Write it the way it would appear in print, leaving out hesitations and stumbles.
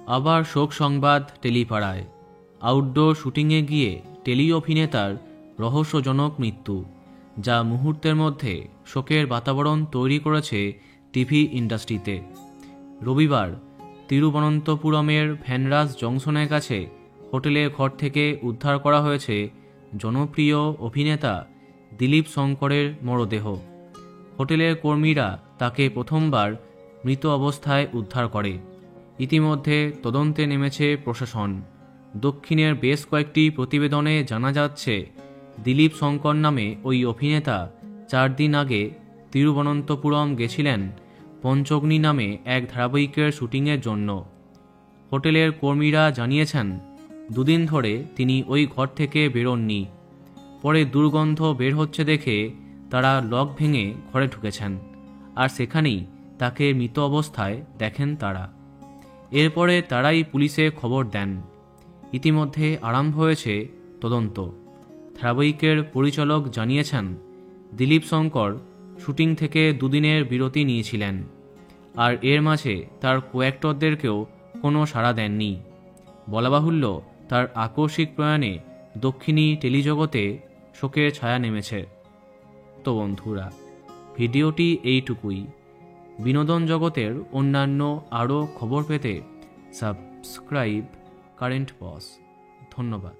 আবার শোক সংবাদ টেলিপাড়ায়। আউটডোর শুটিংয়ে গিয়ে টেলি অভিনেতার রহস্যজনক মৃত্যু, যা মুহূর্তের মধ্যে শোকের বাতাবরণ তৈরি করেছে টিভি ইন্ডাস্ট্রিতে। রবিবার তিরুবনন্তপুরমের ভ্যানরাজ জংশনের কাছে হোটেলের ঘর থেকে উদ্ধার করা হয়েছে জনপ্রিয় অভিনেতা দিলীপ শঙ্করের মরদেহ। হোটেলের কর্মীরা তাকে প্রথমবার মৃত অবস্থায় উদ্ধার করে। ইতিমধ্যে তদন্তে নেমেছে প্রশাসন। দক্ষিণের বেশ কয়েকটি প্রতিবেদনে জানা যাচ্ছে, দিলীপ শঙ্কর নামে ওই অভিনেতা 4 দিন আগে তিরুবনন্তপুরম গেছিলেন পঞ্চগ্নি নামে এক ধারাবাহিকের শুটিংয়ের জন্য। হোটেলের কর্মীরা জানিয়েছেন, 2 দিন ধরে তিনি ওই ঘর থেকে বেরোননি। পরে দুর্গন্ধ বের হচ্ছে দেখে তারা লক ভেঙে ঘরে ঢুকেছেন, আর সেখানেই তাকে মৃত অবস্থায় দেখেন তারা। এরপরে তারাই পুলিশে খবর দেন। ইতিমধ্যে আরম্ভ হয়েছে তদন্ত। ধারাবাহিকের পরিচালক জানিয়েছেন, দিলীপ শঙ্কর শুটিং থেকে 2 দিনের বিরতি নিয়েছিলেন, আর এর মাঝে তার কোঅ্যাক্টরদেরকেও কোনো সাড়া দেননি। বলা বাহুল্য, তার আকস্মিক প্রয়াণে দক্ষিণী টেলিজগতে শোকের ছায়া নেমেছে। তো বন্ধুরা, ভিডিওটি এইটুকুই। বিনোদন জগতের অন্যান্য আরও খবর পেতে সাবস্ক্রাইব কারেন্ট বস। ধন্যবাদ।